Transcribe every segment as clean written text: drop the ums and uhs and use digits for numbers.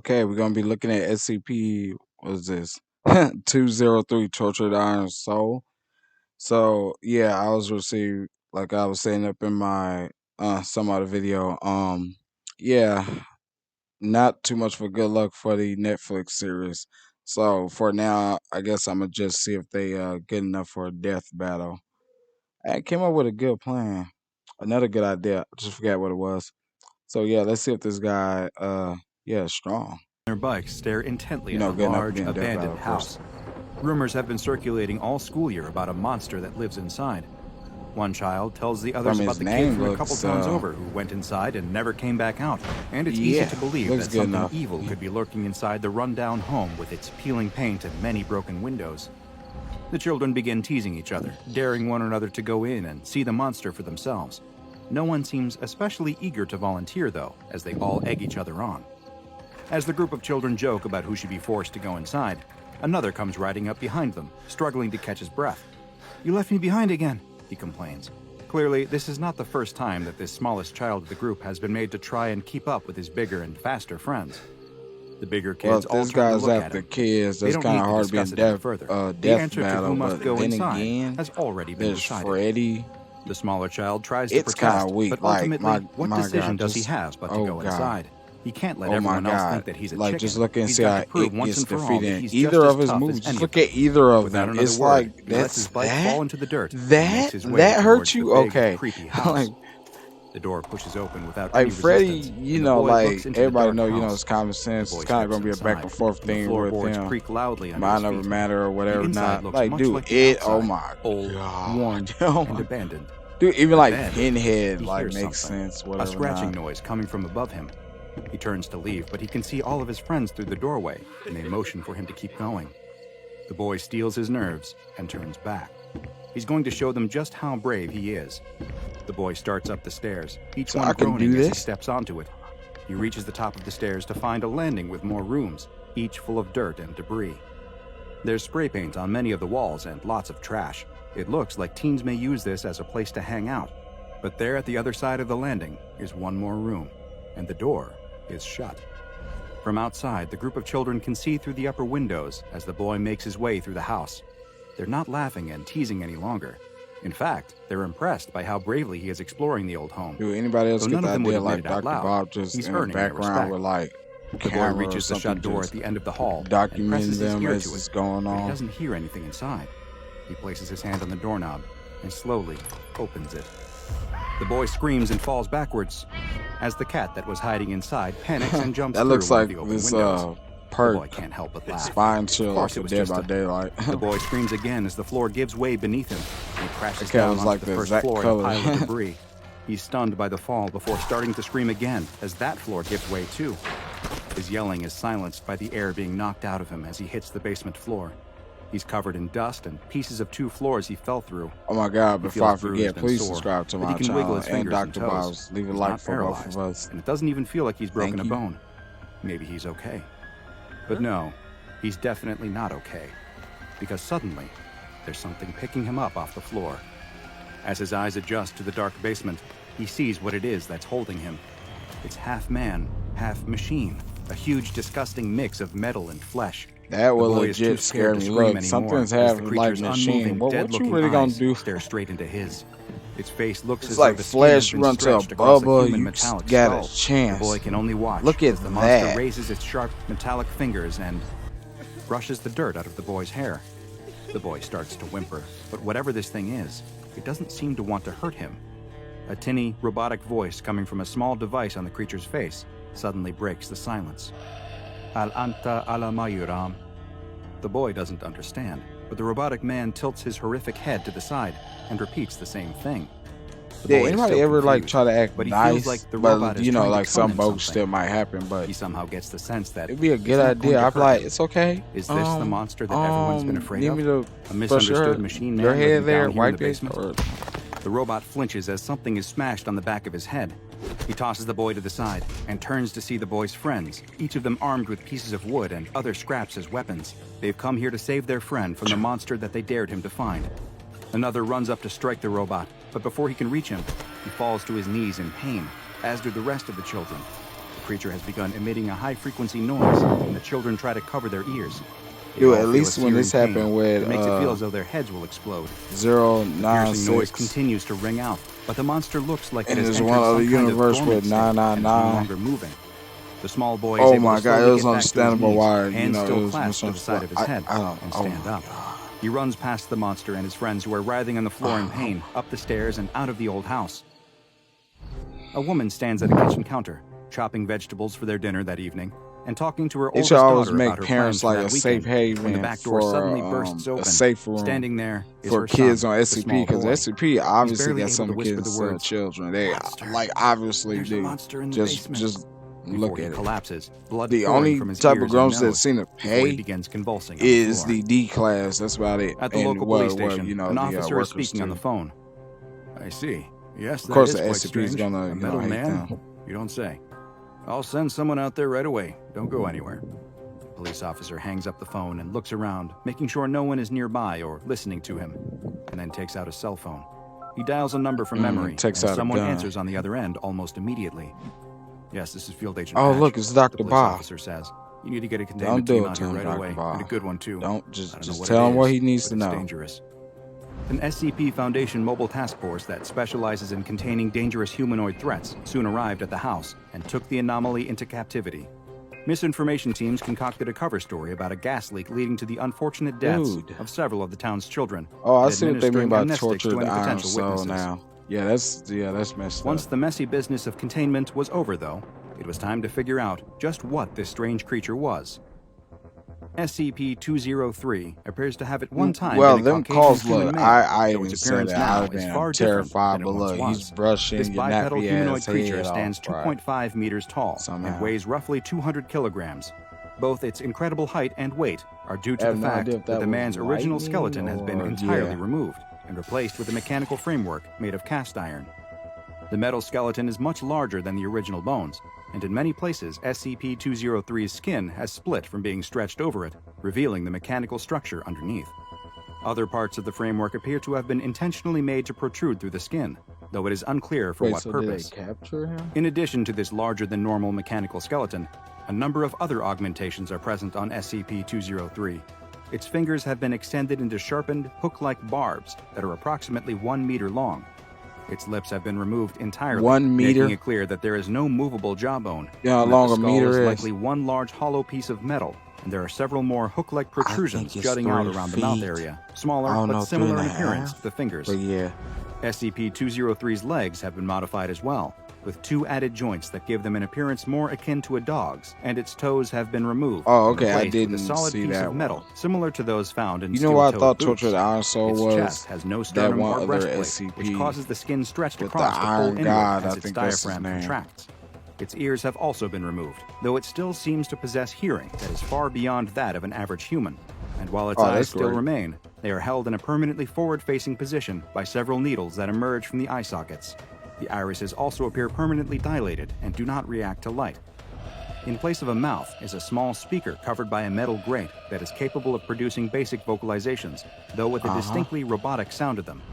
Okay, we're gonna be looking at SCP. What is this? 203 Tortured Iron Soul. So yeah, I was received like I was saying up in my some other video. Yeah, not too much for good luck for the Netflix series. So for now, I guess I'm gonna just see if they good enough for a death battle. I came up with a good plan, another good idea. I just forgot what it was. So yeah, let's see if this guy yeah is strong. Their bikes stare intently You at know, the good enough to large, be in death battle, abandoned of course. house. Rumors have been circulating all school year about a monster that lives inside. One child tells the others From about his the kid name from a couple looks, towns over who went inside and never came back out. And it's easy yeah, to believe looks that good something enough. evil could be lurking inside the rundown home with its peeling paint and many broken windows. The children begin teasing each other, daring one another to go in and see the monster for themselves. No one seems especially eager to volunteer, though, as they all egg each other on. As the group of children joke about who should be forced to go inside, another comes riding up behind them, struggling to catch his breath. "You left me behind again," he complains. Clearly, this is not the first time that this smallest child of the group has been made to try and keep up with his bigger and faster friends. The bigger Well, kids if all this turn to guy's look at after him. kids, They that's don't kind need of to hard to be in discuss it any death further. The death answer to battle. who must But go then inside again, has already been there's decided. Freddy. The smaller child tries to It's kind protest, of weak. but Like ultimately, what my decision God, does he just have but to oh go God, inside? He can't let oh my everyone else God. think that he's a Like chicken. just look and He's see got how to prove it once gets and for all defeated that in he's either just as of his tough as moves. Just any of look them. at either of Without them. another It's word, like he lets his bike fall into the dirt and makes his way that hurt towards the you. big, Okay, creepy house. like The door pushes open without any like Freddy, resistance, you and the know, boy like looks into the everybody dark know, house. it's common The sense. boy It's kind of steps gonna be a back inside, and forth and the thing with floorboards him. creak loudly under his Mind over feet. matter or The whatever. inside Not looks like, much dude, like the it. Oh outside, my old, God, worn, oh and my, abandoned. dude. Even But like then, Pinhead, he like hears makes something, sense. a Whatever. scratching Not. noise coming from above him. He turns to leave, but he can see all of his friends through the doorway, and they motion for him to keep going. The boy steels his nerves and turns back. He's going to show them just how brave he is. The boy starts up the stairs, each So one I can groaning do as he this. steps onto it. He reaches the top of the stairs to find a landing with more rooms, each full of dirt and debris. There's spray paint on many of the walls and lots of trash. It looks like teens may use this as a place to hang out. But there at the other side of the landing is one more room, and the door is shut. From outside, the group of children can see through the upper windows as the boy makes his way through the house. They're not laughing and teasing any longer. In fact, they're impressed by how bravely he is exploring the old home. Do anybody else Though get none the of them would idea admit like it out Dr. loud, Bob just he's in the earning their background respect. with like The boy camera or reaches the something, shut door just at the end of the hall and documenting presses his them ear as to it's it, going but he on? doesn't hear anything inside. He places his hand on the doorknob and slowly opens it. The boy screams and falls backwards as the cat that was hiding inside panics and jumps That through looks one like of the open this windows. The boy perk can't help but laugh. spine chill Of course off it of was Dead just by a... Daylight. The boy screams again as the floor gives way beneath him. He crashes The cat down was onto like the the first exact floor in a color. pile of debris. He's stunned by the fall before starting to scream again as that floor gives way too. His yelling is silenced by the air being knocked out of him as he hits the basement floor. He's covered in dust and pieces of 2 floors he fell through. Oh my God, He before I feels forget, bruised and please sore, subscribe to but my he can wiggle channel his and fingers and Dr. toes. Bob's. Leave a He's like not for both paralyzed, of us. and it doesn't even feel like he's broken Thank a you. bone. Maybe he's okay. But no, he's definitely not okay. Because suddenly, there's something picking him up off the floor. As his eyes adjust to the dark basement, he sees what it is that's holding him. It's half man, half machine, a huge, disgusting mix of metal and flesh. That The will boy is too legit scare scared to me. scream Look, anymore something's as the having like creature's machine. unmoving, What you dead-looking really gonna eyes do? stare straight into his. Its face looks It's as though like the skin has Flash been run to a stretched across a bubble. human You metallic got skull. a chance. The boy can only watch Look at as the monster that. raises its sharp metallic fingers and brushes the dirt out of the boy's hair. The boy starts to whimper, but whatever this thing is, it doesn't seem to want to hurt him. A tinny, robotic voice coming from a small device on the creature's face suddenly breaks the silence. Al anta ala mayuram. The boy doesn't understand, but the robotic man tilts his horrific head to the side and repeats the same thing. The Yeah, boy is anybody still ever like confused, try to act but he nice? feels like the robot But is you know, trying to like tell some him bugs something. still might happen. But He somehow gets the sense that it'd be a it's good not going idea. to I'd be hurt like, him. it's okay. Is this the monster that everyone's been afraid Need of? me to A brush misunderstood machine your man head living there, down here in the wipe it. basement? Or... The robot flinches as something is smashed on the back of his head. He tosses the boy to the side and turns to see the boy's friends, each of them armed with pieces of wood and other scraps as weapons. They've come here to save their friend from the monster that they dared him to find. Another runs up to strike the robot, but before he can reach him, he falls to his knees in pain, as do the rest of the children. creature has begun emitting a high-frequency noise, and the children try to cover their ears. They Dude, all at feel a least when this searing pain happened with that makes it feel as though their heads will explode. The piercing noise 096, continues to ring out, but the monster looks like and it has there's entered one other some kind of universe dormant with state and is no 999. longer moving. The small boy is Oh able my to God, it slowly was get back to his understandable knees, why, hands it still was clasped to the side of his head, and stand up. He runs past the monster and his friends who are writhing on the floor in pain, up the stairs and out of the old house. A woman stands at a kitchen counter, chopping vegetables for their dinner that evening, and talking to her It oldest should always daughter make about her parents plans for like that a safe weekend, when the haven back door suddenly for bursts open. a safe room Standing there is for her kids son, on the SCP, small because boy. SCP obviously barely got able some to whisper kids the still words, children. They "Monster. like obviously There's a do. monster in the Just basement." look Before he at it. collapses, blood The pouring only from his type ears of grunts and that nose seem to before he pay begins convulsing on the is floor. the D class. That's about it. At the And local police station, the an officer is workers speaking on too. the phone. I see. Yes, Of that course, is the quite SCP is strange. gonna A metal hate man? them. You don't say. I'll send someone out there right away. Don't go anywhere. The police officer hangs up the phone and looks around, making sure no one is nearby or listening to him, and then takes out a cell phone. He dials a number from memory, and takes out a someone gun. answers on the other end almost immediately. Yes, this is Field Agent Oh, Patch, look, it's the Dr. police Bob. officer says. You need to get a Don't containment do team it out to here him, right Dr. away, Bob. and a good one too. Don't I just don't know what tell it him what is, he needs but to it's know. dangerous. An SCP Foundation mobile task force that specializes in containing dangerous humanoid threats soon arrived at the house and took the anomaly into captivity. Misinformation teams concocted a cover story about a gas leak leading to the unfortunate deaths Dude. of several of the town's children. Oh, I and see what they mean administering by amnestics tortured to any iron potential soul witnesses. now. Yeah, that's messed Once up. the messy business of containment was over, though, it was time to figure out just what this strange creature was. SCP-203 appears to have at one time Well, been a them Caucasian calls, human look, male, I though even its said appearance that. now I've is been far different terrified, than it but once look, was. he's brushing This your bipedal nappy humanoid ass creature head stands off, right? 2.5 meters tall Somehow. and weighs roughly 200 kilograms. Both its incredible height and weight are due I to have the no fact idea if that that the was man's original lightning skeleton has been or- entirely yeah. removed and replaced with a mechanical framework made of cast iron. The metal skeleton is much larger than the original bones, and in many places, SCP-203's skin has split from being stretched over it, revealing the mechanical structure underneath. Other parts of the framework appear to have been intentionally made to protrude through the skin, though it is unclear for Wait, what so purpose. did they capture him? In addition to this larger-than-normal mechanical skeleton, a number of other augmentations are present on SCP-203. Its fingers have been extended into sharpened, hook-like barbs that are approximately 1 meter long. Its lips have been removed entirely, 1 meter? making it clear that there is no movable jawbone. You know how and that long the a skull meter is is? likely one large hollow piece of metal, and there are several more hook-like protrusions it's jutting out 3 around the mouth feet. area, I smaller don't but know, similar in 3.5? appearance to the fingers. But yeah, SCP-203's legs have been modified as well, with 2 added joints that give them an appearance more akin to a dog's, and its toes have been removed. Oh, and okay, I replaced with didn't a solid see piece that of metal, one. similar to those found in you know what I steel-toed thought boots. Tortured Iron Soul Its was? chest has no sternum one or other breastplate, which SCP causes the skin stretched with the across to pull Iron inward God, as I its think that's his diaphragm name. contracts. Its ears have also been removed, though it still seems to possess hearing that is far beyond that of an average human. And while its Oh, eyes that's still great. remain, they are held in a permanently forward-facing position by several needles that emerge from the eye sockets. The irises also appear permanently dilated and do not react to light. In place of a mouth is a small speaker covered by a metal grate that is capable of producing basic vocalizations, though with a distinctly robotic sound to them.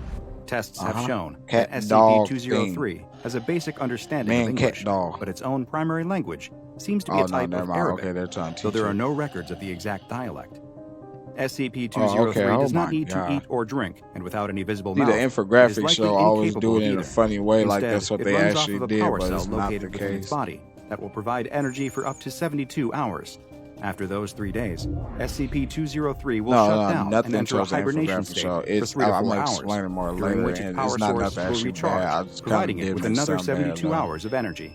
Tests have shown Cat, that dog, SCP-203 has a basic understanding Man, of English, cat, dog. but its own primary language seems to be Oh, a no, type never of mind. Arabic, Okay, they're trying to though teach there are you. no records of the exact dialect. SCP-203 Oh, okay. Oh does not my need God. to eat or drink, and without any visible See, mouth, the it is infographic likely show always incapable do it of in a either. funny way, like Instead, that's what it they runs actually off of a did, power but cell it's not located the within its case. body that will provide energy for up to 72 hours. After those 3 days, SCP-203 will shut down and nothing enter a towards the hibernation infographic state show. for It's 3 to 4 I'm gonna hours, explain it more during later, which its and power it's not source nothing will actually recharge, bad. I just kinda providing it did with make another something bad, 72 though. hours of energy.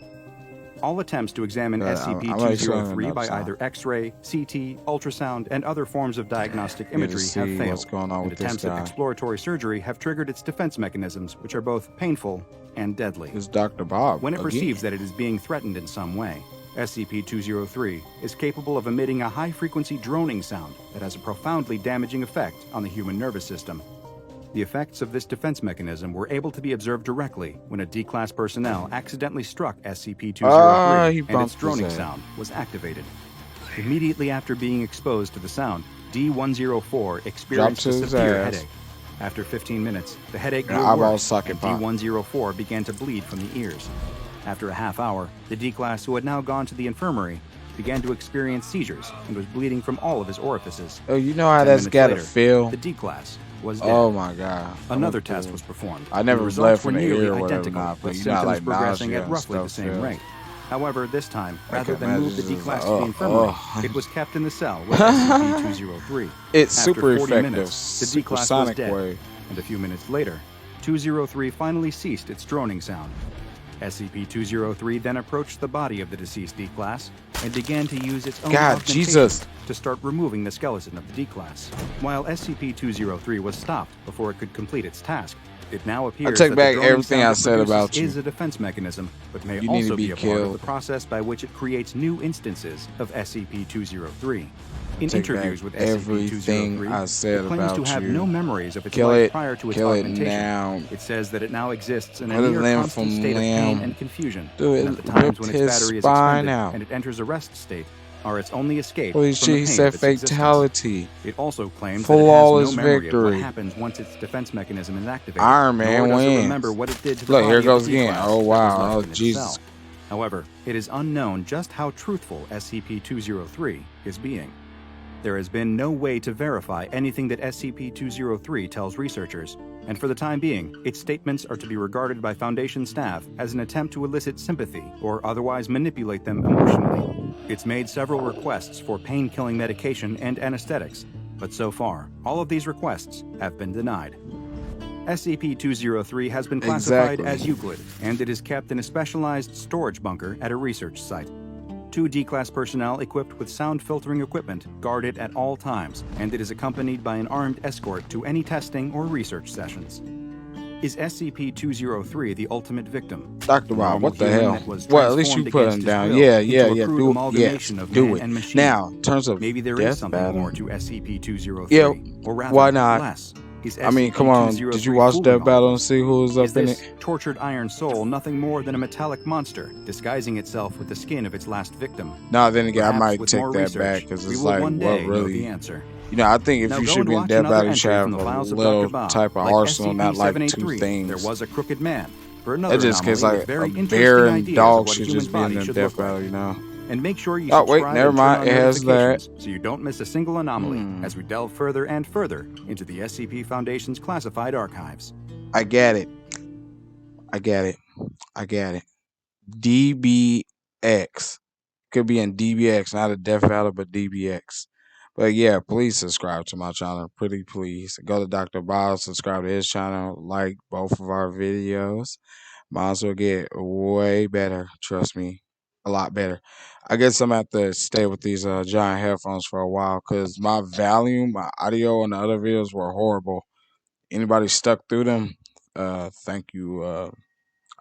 All attempts to examine I'm SCP-203 by explaining either X-ray, CT, ultrasound, and other forms of diagnostic Here to imagery see have failed, what's going on and with this attempts at guy. exploratory surgery have triggered its defense mechanisms, which are both painful and deadly. It's Dr. Bob. When it again. perceives that it is being threatened in some way, SCP-203 is capable of emitting a high-frequency droning sound that has a profoundly damaging effect on the human nervous system. The effects of this defense mechanism were able to be observed directly when a D-Class personnel accidentally struck SCP-203 he and bumped its his droning head. sound was activated. Immediately after being exposed to the sound, D-104 experienced a his severe ass. headache. After 15 minutes, the headache And grew eyeball worse, socket and pop. D-104 began to bleed from the ears. After a half hour, the D-Class, who had now gone to the infirmary, began to experience seizures and was bleeding from all of his orifices. Oh, you know how 10 that's minutes gotta later, feel? the D-Class was dead. Oh my god. Another test was performed. I and never the was results left were in the nearly ear or whatever identical, not, but with you know, symptoms like progressing nausea at and roughly the stuff same feels. rate. However, this time, I rather can than imagine move the this is D-Class like, to the infirmary, it was kept in the cell with SCP-203. It's After super 40 effective, minutes, the D-Class was supersonic dead, way. and a few minutes later, 203 finally ceased its droning sound. SCP-203 then approached the body of the deceased D-Class and began to use its own God, augmentation Jesus. to start removing the skeleton of the D-Class. While SCP-203 was stopped before it could complete its task, it now appears take that back the droning everything sound I it said produces about you. is a defense mechanism, but may You need to also be be a part of killed. the process by which it creates new instances of SCP-203. In Take interviews back with everything SCP-203, I said it claims to about have you. no memories of its Kill life it. prior to its Kill it augmentation. now. It says that it now exists in a Cut a near limb constant from state of pain limb. and confusion, Dude, and it that the times ripped when its his battery is spine expended out. and it enters a rest state are its only escape Holy from shit, the he pain said of its existence. fatality. It also claims that it has Flawless no memory of what victory. happens once its defense mechanism is activated, Iron nor Man does it wins. remember what it did to the Look, body here of goes the again. D-Class Oh that was wow. left Oh in its Jesus. cell. However, it is unknown just how truthful SCP-203 is being. There has been no way to verify anything that SCP-203 tells researchers, and for the time being, its statements are to be regarded by Foundation staff as an attempt to elicit sympathy or otherwise manipulate them emotionally. It's made several requests for pain-killing medication and anesthetics, but so far, all of these requests have been denied. SCP-203 has been classified Exactly. as Euclid, and it is kept in a specialized storage bunker at a research site. 2 D-Class personnel equipped with sound filtering equipment guard it at all times, and it is accompanied by an armed escort to any testing or research sessions. Is SCP-203 the ultimate victim? Dr. A Bob, normal what the human hell? that was Well, at least you transformed put against him his down. will Yeah, into yeah, a yeah. crude Do yes, amalgamation of do man it. and machine. Now, in terms of Maybe there death is something battle. more to SCP-203, Yeah, or rather, why not? less. Is I mean, come on. Did you SCP-203 watch fooling Death all Battle of and us? see who was up Is in this it? tortured iron soul nothing more than a metallic monster disguising itself with the skin of its last victim? No, then again, I Perhaps might with take more that research, back because we it's will like, one what day know the really? answer. You know, I think if Now you go should and be in watch Death another Battle, you entry should from have the a files of little Dr. Bob, type of like arsenal, not like 2 SCP-783, things. There was a crooked man. For another That's just anomaly because like with very a interesting bear and ideas of dog what a should human just be in body the should Death look like. Battle, you know? And make sure you Oh wait, subscribe never and turn mind. on It has that. notifications so you don't miss a single anomaly Hmm. as we delve further and further into the SCP Foundation's classified archives. I get it. I get it. I get it. DBX. Could be in DBX, not a Death Battle, but DBX. But yeah, please subscribe to my channel. Pretty please. Go to Dr. Bob, subscribe to his channel, like both of our videos. Might will get way better. Trust me. A lot better. I guess I'm at to stay with these giant headphones for a while because my volume, my audio, and the other videos were horrible. Anybody stuck through them? Thank you.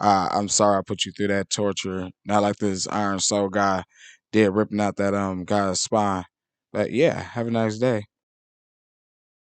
I'm sorry I put you through that torture. Not like this Iron Soul guy did ripping out that guy's spine. But yeah, have a nice day.